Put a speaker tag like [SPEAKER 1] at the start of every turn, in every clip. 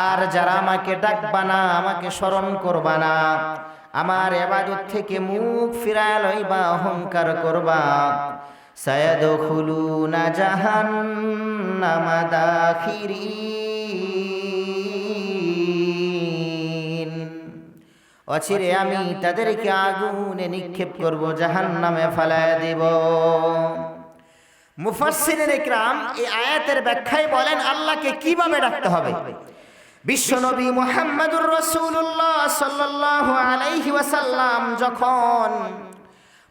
[SPEAKER 1] আর যারা আমাকে ডাকবা না, আমাকে স্মরণ করবা না, আমার ইবাদত থেকে মুখ ফিরায় লইবা, অহংকার করবা, সায়াদখুলুনা জাহান্নামা দাখিরিন, অচিরে আমি তাদেরকে আগুনে নিক্ষেপ করব, জাহান্নামে ফেলায় দেব। মুফাসসিরিন ইকরাম এই আয়াতের ব্যাখ্যায় বলেন আল্লাহকে কিভাবে ডাকতে হবে। বিশ্বনবী মুহাম্মদুর রাসূলুল্লাহ সাল্লাল্লাহু আলাইহি ওয়াসাল্লাম যখন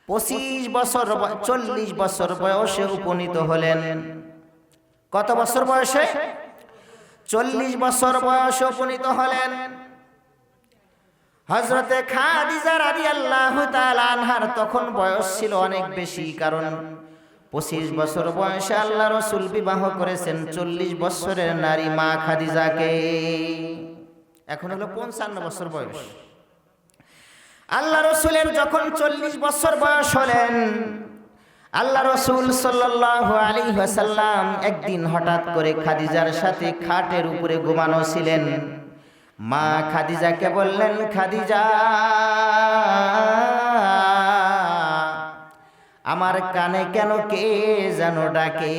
[SPEAKER 1] 40 বছর বয়সে উপনীত হলেন, কত বছর বয়সে? 40 বছর বয়সে উপনীত হলেন। হযরতে খাদিজা রাদিয়াল্লাহু তাআলা আনহার তখন বয়স ছিল অনেক বেশি, কারণ 25 বছর বয়সে আল্লাহ রাসূল বিবাহ করেছেন 40 বছরের নারী মা খাদিজাকে। এখন হলো 55 বছর বয়স। আল্লাহ রাসূলের যখন 40 বছর বয়স হলেন, আল্লাহ রাসূল সাল্লাল্লাহু আলাইহি ওয়াসাল্লাম একদিন হঠাৎ করে খাদিজার সাথে খাটের উপরে ঘুমানো ছিলেন। মা খাদিজাকে বললেন, খাদিজা, আমার কানে কেন কে যেন ডাকে,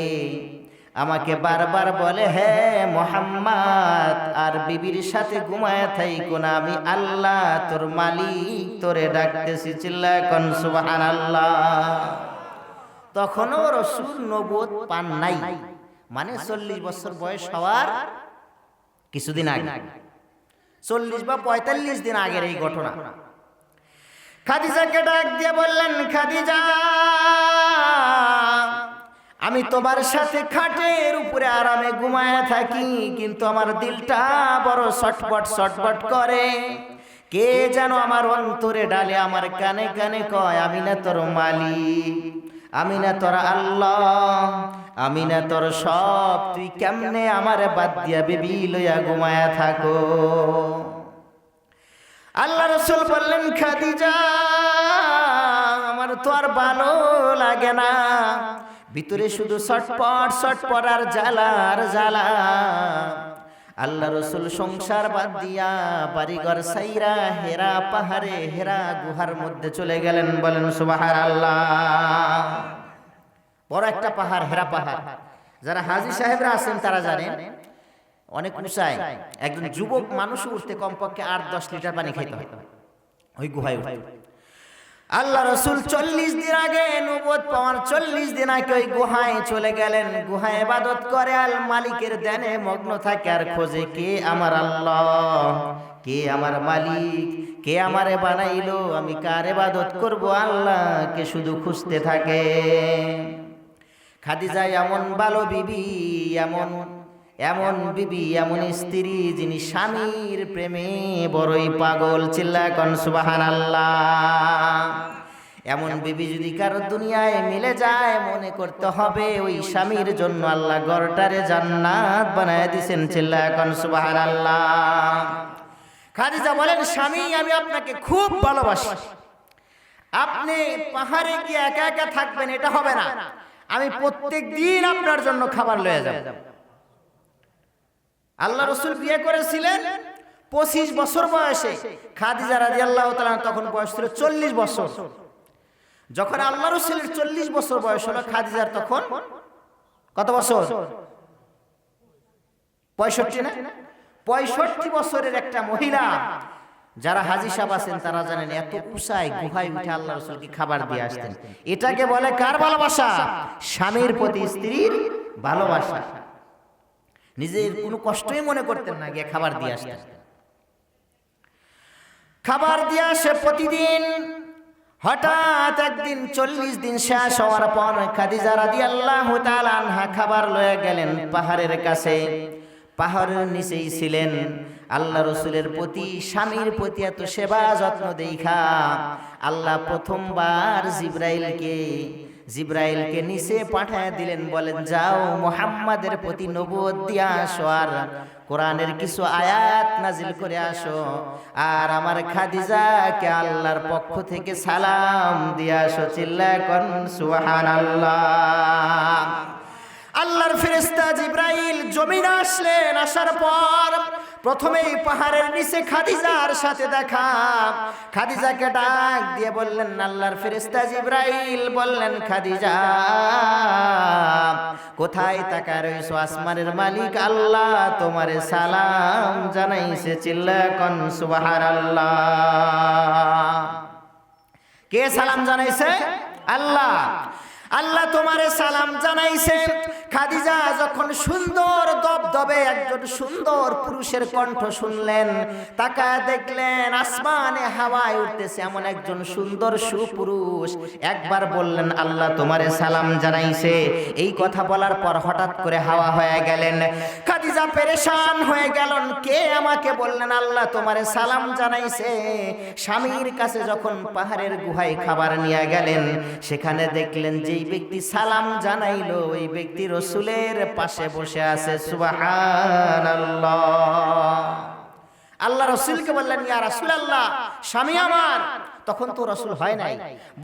[SPEAKER 1] আমাকে বারবার বলে, হে মুহাম্মদ, আর বিবির সাথে ঘুমায় থাইকো না, আমি আল্লাহ তোর মালিক তোরে ডাকতেছি, চিল্লায় কোন সুবহানাল্লাহ। তখনও রাসূল নবুয়ত পান নাই, মানে 40 বছর বয়স হওয়ার কিছুদিন আগে, 40 বা 45 দিন আগের এই ঘটনা। খাদিজাকে ডাক দিয়ে বললেন, খাদিজা, আমি তোমার সাথে খাটের উপরে আরামে ঘুমায় থাকি, কিন্তু আমার দিলটা বড় ছটফট ছটফট করে। কে যেন আমার অন্তরে ডালে, আমার কানে কানে কয়, আমি না তোর মালিক, আমি না তোর আল্লাহ, আমি না তোর সব, তুই কেমনে আমারে বাদ দিয়া বিবি লইয়া ঘুমায়া থাকো। আল্লাহ রাসূল বললেন, খাদিজা, আমার তো আর ভালো লাগে না, ভিতরে শুধু ছটপট ছটপট আর জ্বালা আর জ্বালা। আল্লাহ রাসূল সংসার বাদ দিয়া বাড়িঘর ছাইরা হেরা পাহাড়ে, হেরা গুহার মধ্যে চলে গেলেন। বলেন সুবহানাল্লাহ। বড় একটা পাহাড়, হেরা পাহাড়। যারা হাজী সাহেবরা আছেন তারা জানেন, অনেক উঁচায়। একজন যুবক মানুষ উঠতে কমপক্ষে 8-10 লিটার পানি খেতে হয় ওই গুহায় উঠতে। আল্লাহ রাসূল 40 দিন আগে, নবুয়ত পাওয়ার 40 দিন আগে ওই গুহায় চলে গেলেন। গুহায় ইবাদত করে, আল মালিকের ধ্যানে মগ্ন থাকে আর খোঁজে, কে আমার আল্লাহ, কে আমার মালিক, কে আমারে বানাইলো, আমি কার ইবাদত করব, আল্লাহকে শুধু খুঁজতে থাকে। খাদিজা এমন ভালো বিবি, এমন বিবি, এমন স্ত্রী, যিনি স্বামীর প্রেমে বড়ই পাগল, চিল্লায় কোন সুবহানাল্লাহ। এমন বিবি যদি কারো দুনিয়ায় মিলে যায়, মনে করতে হবে ওই স্বামীর জন্য আল্লাহ ঘরটারে জান্নাত বানায় দিয়েছেন, চিল্লায় কোন সুবহানাল্লাহ। খাদিজা বলেন, স্বামী, আমি আপনাকে খুব ভালোবাসি, আপনি পাহাড়ে গিয়ে একা একা থাকবেন এটা হবে না, আমি প্রত্যেক দিন আপনার জন্য খাবার লয়ে যাব। আল্লাহ রাসূল বিয়ে করেছিলেন 25 বছর বয়সে। খাদিজা রাদিয়াল্লাহু তাআলা তখন বয়স ছিল 40 বছর। যখন আল্লাহ রাসূলের 40 বছর বয়স হলো, খাদিজার তখন কত বছর? 65 না? 65 বছরের একটা মহিলা। যারা হাজী সাহেব আছেন তারা জানেন, এত উঁচায় গুহায় উঠে আল্লাহ রাসূলকে খাবার দিয়ে আসতেন। এটাকে বলে কার ভালোবাসা? স্বামীর প্রতি স্ত্রীর ভালোবাসা। নিজের কোনো কষ্টই মনে করতেন না, গিয়ে খাবার দিয়ে আসতেন। খাবার দিয়ে আসে প্রতিদিন। হঠাৎ একদিন 40 দিন শেষ হওয়ার পর খাদিজা রাদিয়াল্লাহু তাআলা আনহা খাবার লয়ে গেলেন পাহাড়ের কাছে। পাহাড়ের নিচেই ছিলেন। আল্লাহ রাসূলের প্রতি, স্বামীর প্রতি এত সেবা যত্ন দেখা আল্লাহ প্রথমবার জিব্রাইলকে নিচে পাঠায় দিলেন। বলেন, যাও মুহাম্মাদের প্রতি নবুয়ত দিয়ে আসো, আর কোরআনের কিছু আয়াত নাজিল করে আসো, আর আমার খাদিজাকে আল্লাহর পক্ষ থেকে সালাম দিয়ে আসো, চিল্লায় কোন সুবহানাল্লাহ। আল্লাহর ফেরেশতা জিব্রাইল জমিনে আসলেন। আসার পর প্রথমেই পাহাড়ের নিচে খাদিজার সাথে দেখা। খাদিজাকে ডাক দিয়ে বললেন, আল্লাহর ফেরেশতা জিবরাইল বললেন, খাদিজা কোথায় তাকায় রইছো? আসমানের মালিক আল্লাহ তোমারে সালাম জানাইছে। চিল্লা কোন সুবহানাল্লাহ। কে সালাম জানাইছে? আল্লাহ। আল্লাহ তোমারে সালাম জানাইছে। খাদিজা যখন সুন্দর দবদবে একজন সুন্দর পুরুষের কণ্ঠ শুনলেন, তাকায় দেখলেন আসমানে হাওয়ায় উঠতেছে এমন একজন সুন্দর সুপুরুষ। একবার বললেন, আল্লাহ তোমারে সালাম জানাইছে। এই কথা বলার পর হঠাৎ করে হাওয়া হয়ে গেলেন। খাদিজা পেরেশান হয়ে গেলেন, কে আমাকে বললেন আল্লাহ তোমারে সালাম জানাইছে? স্বামীর কাছে যখন পাহাড়ের গুহায় খাবার নিয়ে গেলেন, সেখানে দেখলেন যে এই ব্যক্তি সালাম জানাইলো ওই ব্যক্তি রাসূলের পাশে বসে আছে। সুবহানাল্লাহ। আল্লাহ রাসূলকে বললেন, ইয়া রাসূলুল্লাহ, স্বামী আমার। তখন তো রাসূল হয় নাই।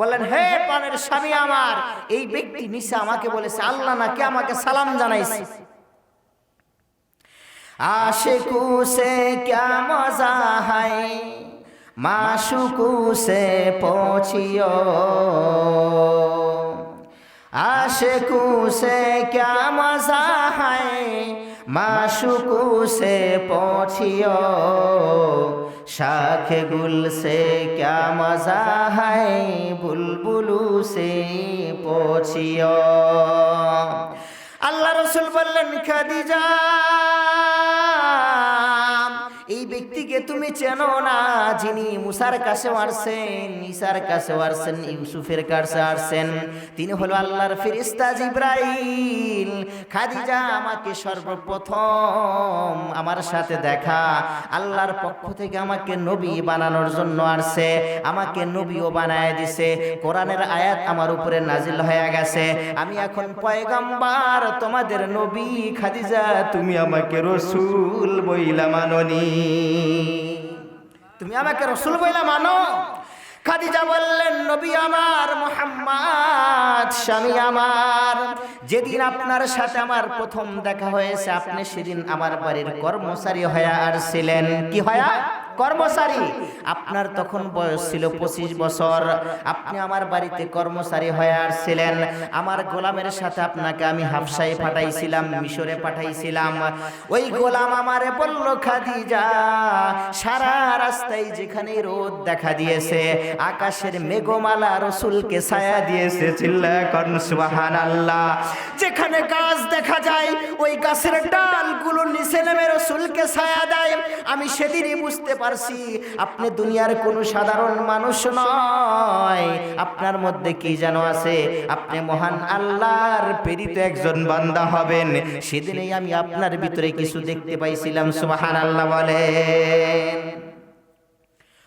[SPEAKER 1] বললেন, হে প্রাণের স্বামী আমার, এই ব্যক্তি নিচে আমাকে বলেছে আল্লাহ নাকি আমাকে সালাম জানাইছে। आशिकू से क्या मजा है, माशुकू से पूछियो। आशिकू से क्या मजा है, माशुकू से पूछियो। शाख गुल से क्या मजा है, बुलबुलू से पूछियो। আল্লাহ রাসূল বললেন, খাদিজা এই ব্যক্তিকে তুমি চেনো না, যিনি মুসার কাছে আসছেন, ঈসার কাছে আসছেন, ইউসুফের কাছে আসছেন, তিনি হলো আল্লাহর ফেরেশতা জিবরাইল। খাদিজা আমাকে সর্বপ্রথম আমার সাথে দেখা, আল্লাহর পক্ষ থেকে আমাকে নবী বানানোর জন্য আসছে, আমাকে নবীও বানায় দিছে। কোরআনের আয়াত আমার উপরে নাজিল হয়ে গেছে, আমি এখন পয়গম্বর, তোমাদের নবী। খাদিজা তুমি আমাকে রাসূল বইলা মানোনি, তুমি আমাকে রাসূল বইলা মানো? খাদিজা বললেন, নবী আমার মুহাম্মদ, স্বামী আমার, যেদিন আপনার সাথে আমার প্রথম দেখা হয়েছে, আপনি সেদিন আমার বাড়ির কর্মচারী হয়ে আসছিলেন। কি হয়া? কর্মচারী। আপনার তখন বয়স ছিল 25 বছর। আপনি আমার বাড়িতে কর্মচারী হয়ে আসছিলেন। আমার গোলামের সাথে আপনাকে আমি হাবশায় পাঠাইছিলাম, মিশরে পাঠাইছিলাম। ওই গোলাম আমারে বলল, খাদিজা সারা রাস্তায় যেখানে রোদ দেখা দিয়েছে, আকাশের মেঘমালা রাসূলকে ছায়া দিয়েছে। চিল্লা কোন সুবহানাল্লাহ। যেখানে গাছ দেখা যায়, ওই গাছের ডালগুলো নিচে নেমে রাসূলকে ছায়া দেয়। আমি সেদিনই বুঝতে পারছি আপনি দুনিয়ার কোনো সাধারণ মানুষ নয়, আপনার মধ্যে কি যেন আছে, আপনি মহান আল্লাহর প্রেরিত একজন বান্দা হবেন। সেদিনই আমি আপনার ভিতরে কিছু দেখতে পাইছিলাম। সুবহানাল্লাহ বলেন।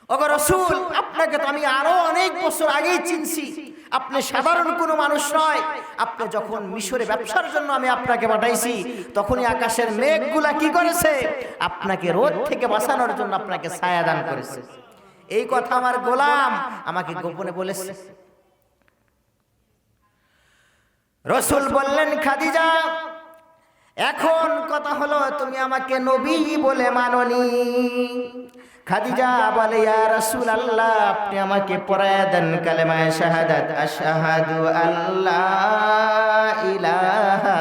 [SPEAKER 1] ওগো রাসূল, আপনাকে তো আমি আরো অনেক বছর আগেই চিনছি, আপনি সাধারণ কোনো মানুষ নয়। আপনি যখন মিশরে ব্যবসার জন্য আমি আপনাকে পাঠাইছি, তখনই আকাশের মেঘগুলা কি করেছে, আপনাকে রোদ থেকে বাঁচানোর জন্য আপনাকে ছায়া দান করেছে। এই কথা আমার গোলাম আমাকে গোপনে বলেছে। রাসূল বললেন, খাদিজা এখন কথা হলো তুমি আমাকে নবী বলে মানোনি। খাদিজা বলে, ইয়া রাসূলুল্লাহ, আপনি আমাকে পড়ায়া দেন কালেমায়ে শাহাদাত, আশহাদু আল্লা ইলাহা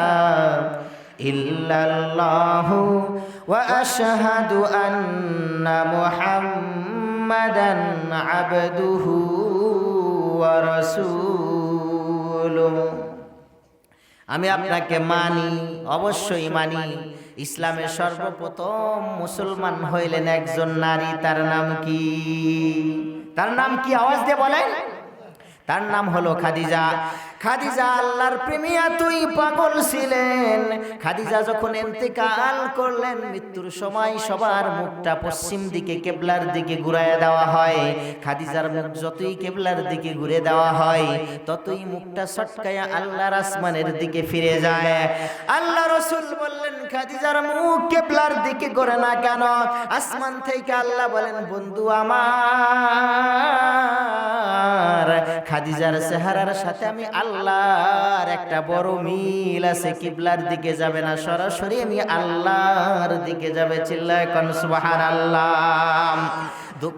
[SPEAKER 1] ইল্লাল্লাহু ওয়া আশহাদু আন্না মুহাম্মাদান আবদুহু ওয়া রাসূলুহু। আমি আপনাকে মানি, অবশ্যই মানি। ইসলামের সর্বপ্রথম মুসলমান হইলেন একজন নারী, তার নাম কি? তার নাম কি? আওয়াজ দিয়ে বলেন। তার নাম হলো খাদিজা। খাদিজা আল্লাহর প্রেমে এতই পাগল ছিলেন। খাদিজা যখন ইন্তেকাল করলেন, মৃত্যুর সময় সবার মুখটা পশ্চিম দিকে কিবলার দিকে ঘুরায় দেওয়া হয়। খাদিজার মুখ যতই কিবলার দিকে ঘুরে দেওয়া হয়, ততই মুখটা সটকায়া আল্লাহর আসমানের দিকে ফিরে যায়। আল্লাহ রাসূল বললেন, খাদিজার মুখ কিবলার দিকে ঘোরে না কেন? আসমান থেকে আল্লাহ বলেন, বন্ধু আমার, খাদিজার চেহারার সাথে আমি আল্লাহ আল্লাহর একটা বড় মিল আছে, কিবলার দিকে যাবে না, সরাসরি আমি আল্লাহর দিকে যাবে। চিল্লায় কোন সুবহানাল্লাহ।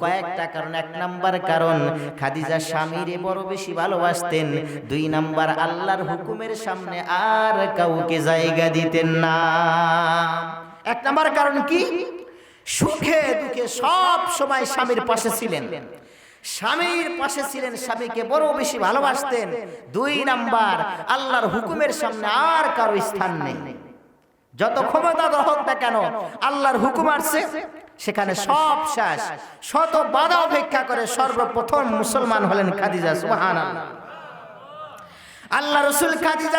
[SPEAKER 1] কয়েকটা কারণ, এক নাম্বার কারণ খাদিজা স্বামীরে বড় বেশি ভালোবাসতেন, দুই নাম্বার আল্লাহর হুকুমের সামনে আর কাউকে জায়গা দিতেন না। এক নাম্বার কারণ কি? সুখে দুঃখে সব সময় স্বামীর পাশে ছিলেন, স্বামীর পাশে ছিলেন, স্বামীকে বড় বেশি ভালোবাসতেন। দুই নাম্বার আল্লাহর হুকুমের সামনে আর কারো স্থান নেই। যত ক্ষমতাধর হোক না কেন, আল্লাহর হুকুম আসছে, সেখানে সব শেষ। শত বাধা উপেক্ষা করে সর্বপ্রথম মুসলমান হলেন খাদিজা। সুবহানাল্লাহ। আল্লাহ রাসূল খাদিজা